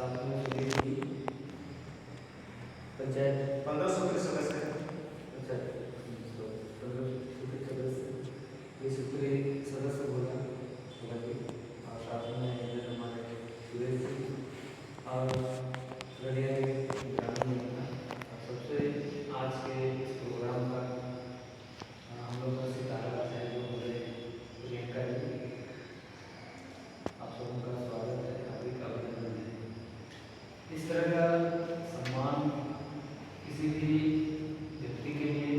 साथ में सुधीर जी, पंचायत 15 सदस्य हैं। अच्छा, 15 सदस्य, ये सूत्री सदस्य बोला जी, और साथ में इधर हमारे सुरेश जी और गढ़िया ग्रामीण योजना। सबसे आज के इस प्रोग्राम का हम लोग का सितारा है जो हमारे प्रियंका जी, आप सबों का स्वागत है, हार्दिक अभिनंदन है। इस तरह का सम्मान किसी भी व्यक्ति के लिए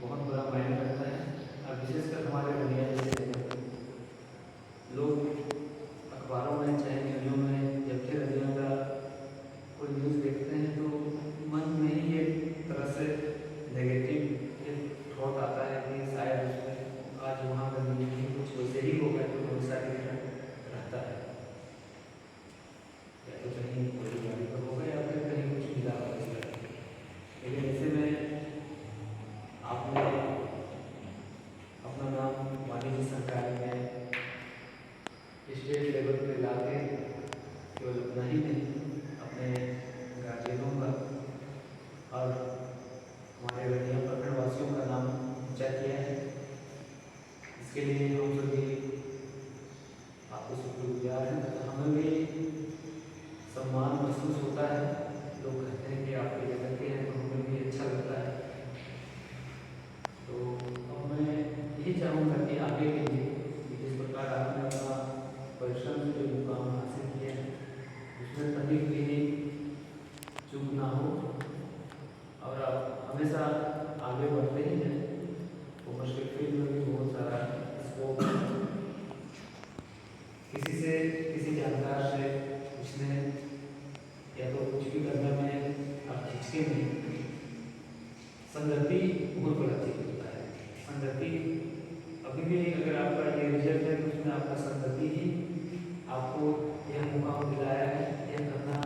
बहुत बड़ा मायने रखता है, और विशेषकर हमारे दुनिया जैसे लोग अखबारों में चाहे न्यूज़ों में जब भी रजिया का कोई न्यूज़ देखते हैं तो मन में ही एक तरह से नेगेटिव एक थॉट आता है कि शायद उसमें आज वहाँ का न्यूज़ कुछ वैसे ही होगा जो हमेशा की तरह रहता है, या तो कहीं कोई गाड़ी पर होगा या फिर कहीं कुछ मिला होगा इस तरह। लेकिन ऐसे में आपने अपना नाम वाणिज्य सरकार में स्टेट लेवल पे लाके केवल उतना ही नहीं अपने गार्जियनों का और हमारे रनिया प्रखंड वासियों का नाम ऊंचा किया है। इसके लिए हम सभी आपको शुक्रगुजार हैं। हमें भी सम्मान महसूस होता है, लोग कहते हैं कि आपके जगह के हैं तो हमें भी अच्छा लगता है। तो अब मैं यही चाहूँगा कि आगे के लिए जिस प्रकार आपने अपना परिश्रम से जो मुकाम हासिल किया है उसमें कभी भी चूक ना हो, और आप हमेशा आगे बढ़ते ही हैं। कॉमर्शियल फील्ड में भी बहुत सारा स्कोप है, किसी से किसी जानकार से पूछने या तो कुछ भी करने में आप झिझके नहीं। संगति बहुत बड़ा चीज होता है। संगति अभी भी अगर आपका ये रिजल्ट है तो उसमें आपका संगति ही आपको यह मुकाम दिलाया है, यह करना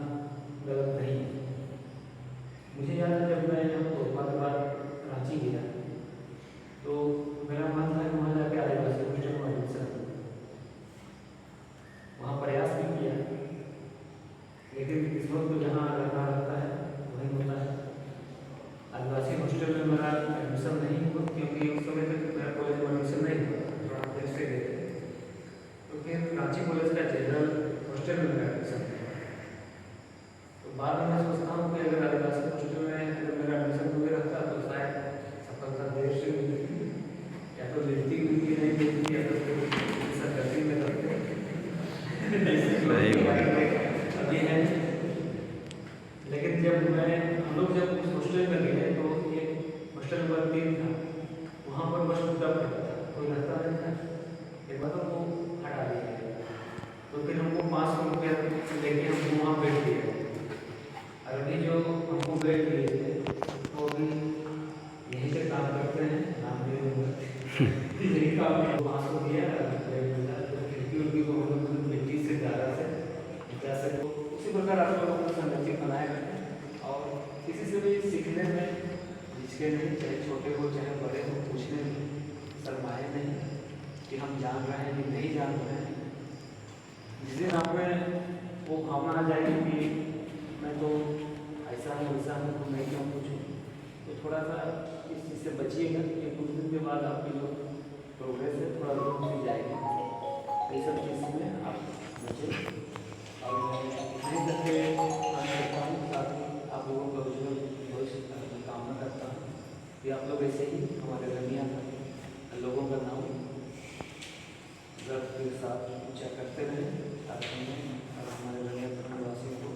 गलत नहीं। मुझे याद है जब मैं यहाँ के बाद रांची गया तो मेरा मन था कि वहाँ जाके आदिवासी हॉस्टल में एडमिशन, वहाँ प्रयास भी किया, लेकिन किस्मत को जहाँ रहना रहता है वहीं होता है। आदिवासी हॉस्टल में मेरा एडमिशन नहीं हुआ क्योंकि उस समय तक मेरा कॉलेज में एडमिशन नहीं हुआ, थोड़ा टेस्ट गए थे। तो फिर रांची कॉलेज का जनरल हॉस्टल में मेरा एडमिशन हुआ। तो बाद में मैं सोचता हूँ कि अगर आदिवासी हॉस्टल में अगर मेरा एडमिशन हो गया रहता तो शायद सफलता देर से मिलती, या तो मिलती मिलती नहीं मिलती, या तो सरगर्मी में रहते अभी है। लेकिन जब हम लोग जब उस हॉस्टल में गए तो ये हॉस्टल नंबर 3 था, वहाँ पर बस टूटा पड़ा था, कोई रहता नहीं था। एक बार तो वो हटा दिया गया, तो फिर हमको 500 रुपया लेके हमको वहाँ बैठ दिया। और अभी जो हमको बैठ दिए थे तो अभी यहीं से काम करते हैं, नाम भी यही काम 500 दिया खिड़की को हम लोग मिट्टी से ज़्यादा से जा सके। उसी प्रकार आप लोग अपना संरक्षण बनाए रखें और किसी से भी सीखने में झिझके नहीं, चाहे छोटे हो चाहे बड़े हो, पूछने में शर्माए नहीं कि हम जान रहे हैं कि नहीं जान रहे हैं। जिस दिन आप में वो भावना आ जाएगी कि मैं तो ऐसा हूँ वैसा हूँ तो मैं क्यों पूछूँ, तो थोड़ा सा इस चीज़ से बचिएगा कि कुछ दिन के बाद आपकी जो प्रोग्रेस है थोड़ा रुक भी जाएगी। ये सब चीज़ में आप बचें और नहीं करके करता हूँ, साथ ही आप लोगों का उज्जवल भविष्य की कामना करता हूँ कि आप लोग ऐसे ही हमारे रनिया लोगों का नाम गर्व के साथ ऊँचा करते रहें, ताकि हमें और हमारे रनिया प्रखंडवासियों को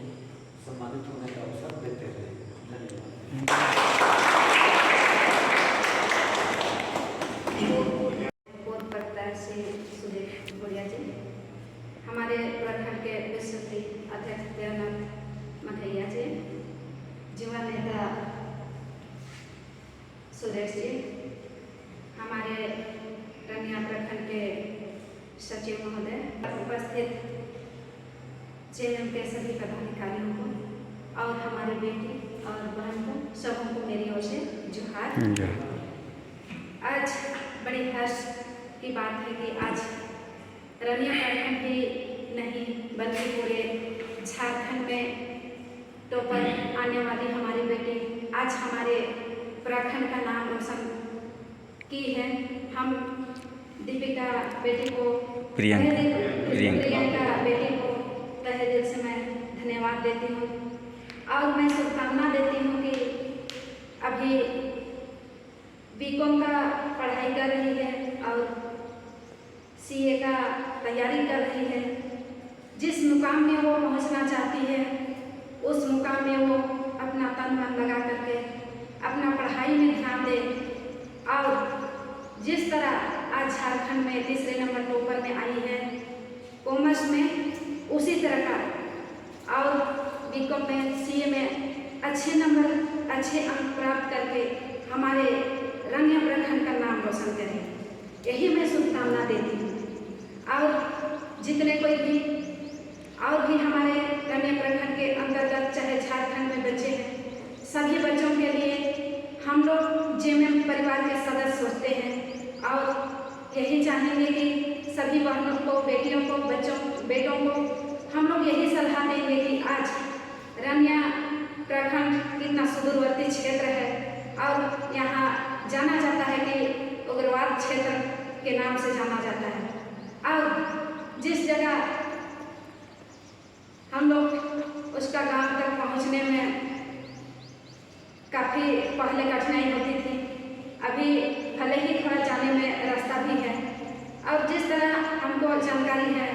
सम्मानित होने का अवसर देते रहें। धन्यवाद। हमारे प्रखंड के विश्वती अध्यक्ष देवनाथ मठैया जी, युवा नेता सुरेश जी, हमारे रनिया प्रखंड के सचिव महोदय, उपस्थित चेयरमैन के सभी पदाधिकारियों को और हमारे बेटी और बहन को सबों को मेरी ओर से जोहार। आज बड़ी हर्ष की बात है कि आज रनिया प्रखंड की नहीं बल्कि पूरे झारखंड में टॉपर आने वाली हमारी बेटी आज हमारे प्रखंड का नाम रोशन की है। हम दीपिका बेटी को प्रियंका बेटी को तहे दिल से मैं धन्यवाद देती हूँ और मैं शुभकामना देती हूँ कि अभी बीकॉम का पढ़ाई कर रही है और सीए का तैयारी कर रही है। जिस मुकाम में वो पहुंचना चाहती है उस मुकाम में वो अपना तन मन लगा करके अपना पढ़ाई में ध्यान दे और जिस तरह आज झारखंड में तीसरे नंबर टॉपर में आई है कॉमर्स में, उसी तरह का और बीकॉम में सीए में अच्छे नंबर अच्छे अंक प्राप्त करके हमारे रंगिया प्रखंड का नाम रोशन करें, यही मैं शुभकामना देती हूँ। और जितने कोई भी और भी हमारे रंगिया प्रखंड के अंतर्गत चाहे झारखंड में बच्चे हैं, सभी बच्चों के लिए हम लोग जेएमएम परिवार के सदस्य होते हैं और यही चाहेंगे कि सभी बहनों को, बेटियों को, बेटों को हम लोग यही सलाह देंगे कि आज रंगिया प्रखंड कितना सुदूरवर्ती क्षेत्र है और यहाँ जाना जाता है कि उग्रवाद क्षेत्र के नाम से जाना जाता है और जिस जगह हम लोग उसका गांव तक पहुंचने में काफ़ी पहले कठिनाई होती थी, अभी भले ही थोड़ा जाने में रास्ता भी है और जिस तरह हमको जानकारी है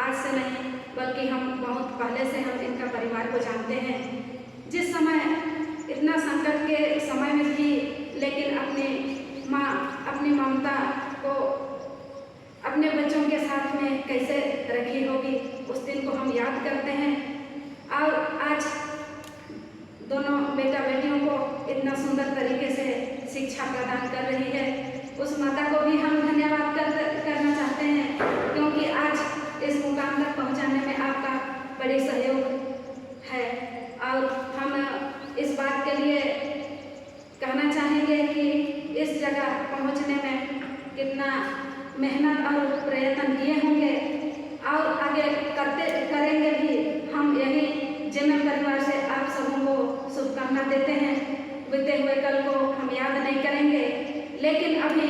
आज से नहीं बल्कि हम बहुत पहले से हम इनका परिवार को जानते हैं। जिस समय इतना संकट के समय में थी लेकिन अपनी माँ अपनी ममता को अपने बच्चों के साथ में कैसे रखी होगी उस दिन को हम याद करते हैं और आज दोनों बेटा बेटियों को इतना सुंदर तरीके से शिक्षा प्रदान कर रही है। उस माता को भी हम धन्यवाद करना चाहते हैं क्योंकि आज इस मुकाम तक पहुंचाने में आपका बड़ी सहयोग है और हम इस बात के लिए कहना चाहेंगे कि इस जगह पहुंचने में कितना मेहनत और प्रयत्न किए होंगे और आगे करेंगे भी। हम यही जेएमएम परिवार से आप सबों को शुभकामना देते हैं। बीते हुए कल को हम याद नहीं करेंगे लेकिन अभी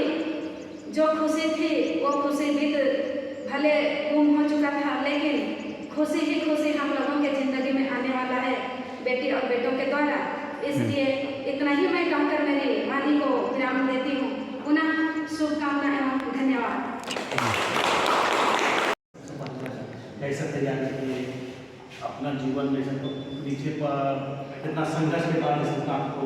जो खुशी थी वो खुशी भी भले गुम हो चुका था लेकिन खुशी ही खुशी हम लोगों के ज़िंदगी में आने वाला है बेटी और बेटों के द्वारा। इसलिए इतना ही मैं कहकर मेरी वाणी को विराम देती हूँ। पुनः शुभकामना एवं धन्यवाद। कैसे तैयारी किए अपना जीवन में सब नीचे पर कितना संघर्ष के बाद इस मुकाम को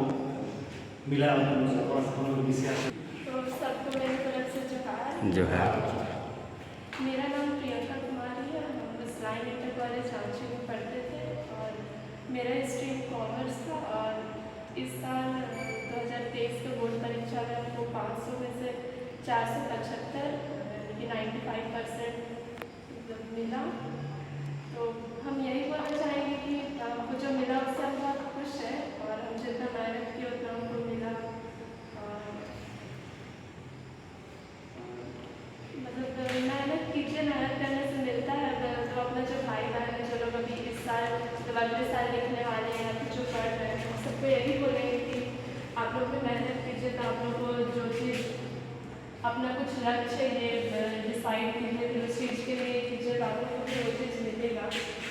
मिला और तो सबको मेरी तरफ से जो है मेरा नाम प्रियंका कुमारी है। हम इस्लाम इंटर कॉलेज रांची में पढ़ते थे और मेरा स्ट्रीम कॉमर्स था और इस साल 2023 के बोर्ड परीक्षा में हमको 500 में से 475 कि 95% मिला। तो हम यही बोलना चाहेंगे कि हमको जो मिला उससे हम बहुत खुश हैं और हम जितना मेहनत किए उतना हमको मिला। मतलब मेहनत कीजिए, मेहनत करने से मिलता है। तो अपना जो भाई बहन है जो लोग अभी इस साल 12वें साल लिखने वाले हैं या जो पढ़ रहे हैं सबको यही बोलेंगे कि आप लोग भी मेहनत कीजिए तो आप लोग को जो चीज़ अपना कुछ लक्ष्य ये डिसाइड कीजिए फिर उस चीज़ के लिए कीजिए तो आप लोग को भी वो चीज़ मिलेगा।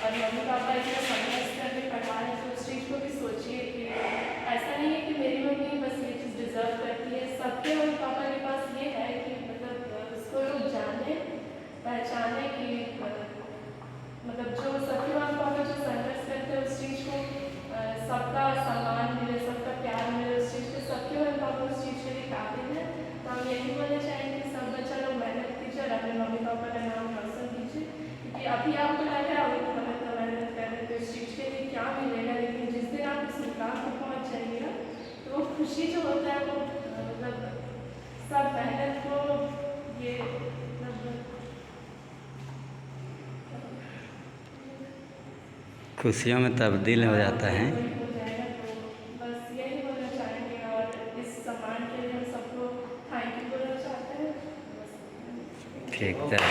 और मम्मी पापा इतना संघर्ष करके पढ़ा है तो उस चीज़ को भी सोचिए कि ऐसा नहीं है कि मेरी मम्मी बस ये चीज़ डिजर्व करती है। सबके मम्मी पापा के पास ये है कि मतलब उसको लोग जाने पहचाने कि मतलब जो सबके मम्मी पापा जो संघर्ष करते हैं उस चीज़ को सबका सम्मान मिले, सबका प्यार मिले, उस चीज़ को सबके मम्मी पापा उस चीज़ के लिए काबिल है। तो हम यही बोलना चाहेंगे कि सब बच्चा लोग मेहनत कीजिए और अपने मम्मी पापा का नाम रोशन कीजिए क्योंकि अभी आपको लग रहा है अभी तो मेहनत कर रहे तो इस चीज़ के लिए क्या मिलेगा, लेकिन जिस दिन आप इस मुकाम पर पहुँच जाइएगा तो वो खुशी जो होता है वो मतलब सब मेहनत को ये खुशियों में तब्दील हो जाता है। हो जाएगा। तो बस यही बोलना चाहेंगे और इस सम्मान के लिए हम सबको थैंक यू बोलना चाहते हैं। ठीक है।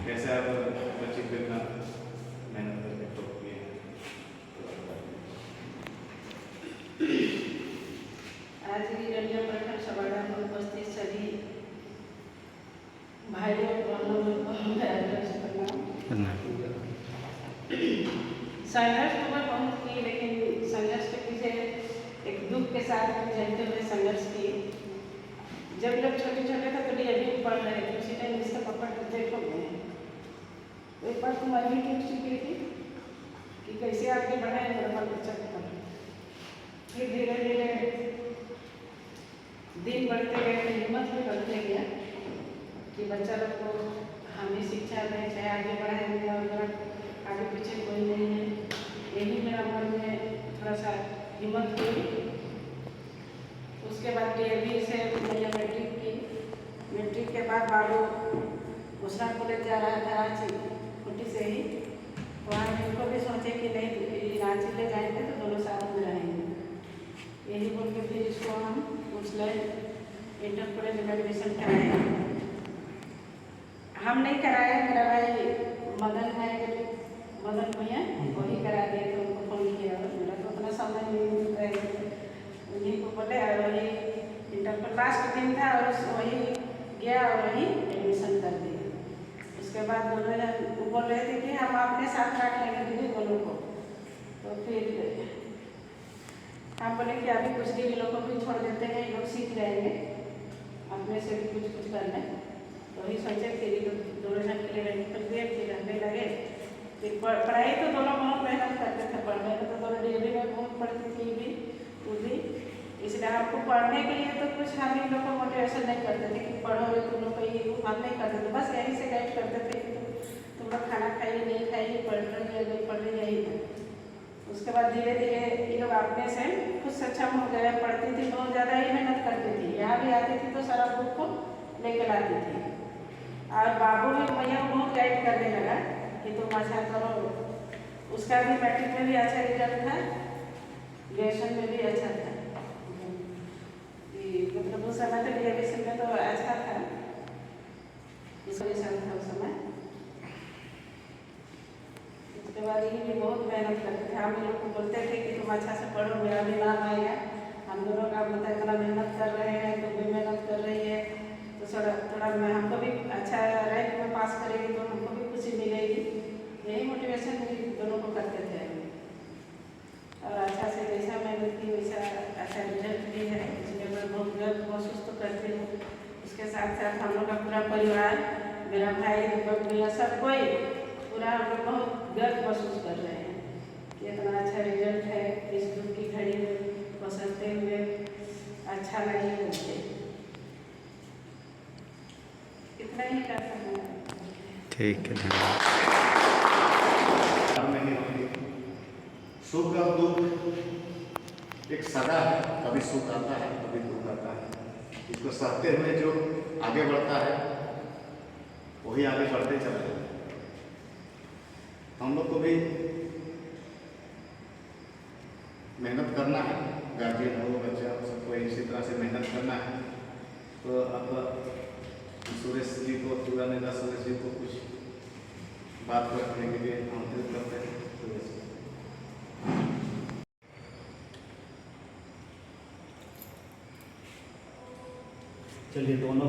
कैसे आप बच्चे को इतना मेहनत करके टॉप किए हैं? आज की रंजन प्रखंड सभागार में उपस्थित सभी भाइयों बहनों को संघर्ष तो मैं बहुत की, लेकिन संघर्ष के पीछे एक दुख के साथ चलते हुए संघर्ष की। जब लोग छोटे छोटे थे तो डीएवी पढ़ रहे थे, उसी टाइम इसका पापा डेथ हो गए। एक बार तो मैं भी टूट चुकी थी कि कैसे आगे बढ़ाए मेरा बाल बच्चा को पढ़ा। फिर धीरे धीरे दिन बढ़ते गए, हिम्मत भी बढ़ते गया कि बच्चा लोग को हम ही शिक्षा दें, चाहे आगे बढ़ाएंगे और आगे पीछे कोई नहीं है। यही मेरा मन में थोड़ा सा हिम्मत हुई। उसके बाद डीएवी से मैंने मैट्रिक की। मैट्रिक के बाद बाबू घोषणा कॉलेज जा रहा था रांची कुटी से ही, वहाँ इनको भी सोचे कि नहीं रांची ले जाएंगे तो दोनों साथ में रहेंगे। यही बोल के फिर इसको हम उसने इंटर कॉलेज में एडमिशन कराया। हम नहीं कराए, मेरा भाई मदन है, मदन भैया वही करा दिए। तो उनको फोन किया, मेरा तो उतना समय नहीं मिलता है, उन्हीं को बोले और वही इंटर का लास्ट दिन था और वही गया और वही एडमिशन कर दिया। उसके बाद दोनों जन वो बोल रहे थे कि हम अपने साथ रख लेंगे दीदी दोनों को। तो फिर हम बोले कि अभी कुछ दिन लोग को भी छोड़ देते हैं, लोग सीख जाएंगे अपने से भी कुछ कुछ करने। तो वही सोचे फिर दोनों जन के लिए निकल गए, फिर रहने लगे। फिर पढ़ाई तो दोनों बहुत मेहनत करते थे, पढ़ने में तो दोनों डीएवी में बहुत पढ़ती थी भी वो भी। इसलिए आपको पढ़ने के लिए तो कुछ हम इन लोग को मोटिवेशन नहीं करते थे कि पढ़ो तुम लोग को, ये हम नहीं करते थे, बस यहीं से गाइड करते थे कि तुम लोग खाना खाइए नहीं खाइए, पढ़ रही है नहीं पढ़ रही, यही था। उसके बाद धीरे धीरे ये लोग अपने से कुछ सक्षम हो गए। पढ़ती थी, बहुत ज़्यादा ही मेहनत करती थी, यहाँ भी आती थी तो सारा बुक को लेकर आती थी। और बाबू भी भैया बहुत गाइड करने लगा कि तुम अच्छा करो। उसका भी मैट्रिक में भी अच्छा रिजल्ट था, ग्रेजुएशन में भी अच्छा था। मतलब उस समय तो ग्रेजुएशन में तो अच्छा था, इसलिए था उस समय। उसके बाद ये भी बहुत मेहनत करते थे। हम लोग को बोलते थे कि तुम अच्छा से पढ़ो, मेरा भी नाम आएगा। हम दोनों का मतलब इतना मेहनत कर रहे हैं, तुम भी मेहनत कर रही है, तो थोड़ा थोड़ा हमको भी अच्छा रैंक में पास करेगी तो हमको भी खुशी मिलेगी। यही मोटिवेशन दोनों को करते थे। और अच्छा से जैसा मेहनत की वैसा अच्छा रिजल्ट भी है, इसलिए मैं बहुत गर्व महसूस तो करती हूँ। उसके साथ साथ हम लोग का पूरा परिवार, मेरा भाई दीपक भैया, सब कोई पूरा हम लोग बहुत गर्व महसूस कर रहे हैं कि इतना अच्छा रिजल्ट है। इस दुख की घड़ी में बसते हुए अच्छा नहीं होते। इतना ही करता हूँ। ठीक है, धन्यवाद। सुख और दुख एक सदा है, कभी सुख आता है कभी दुख आता है। इसको सहते हुए जो आगे बढ़ता है वही आगे बढ़ते चला जाता है। हम लोग को भी मेहनत करना है, गार्जियन हो बच्चा सबको इसी तरह से मेहनत करना है। तो अब सुरेश जी को, पूरा नेता सुरेश जी को कुछ बात रखने के लिए आमंत्रित करते हैं। चलिए दोनों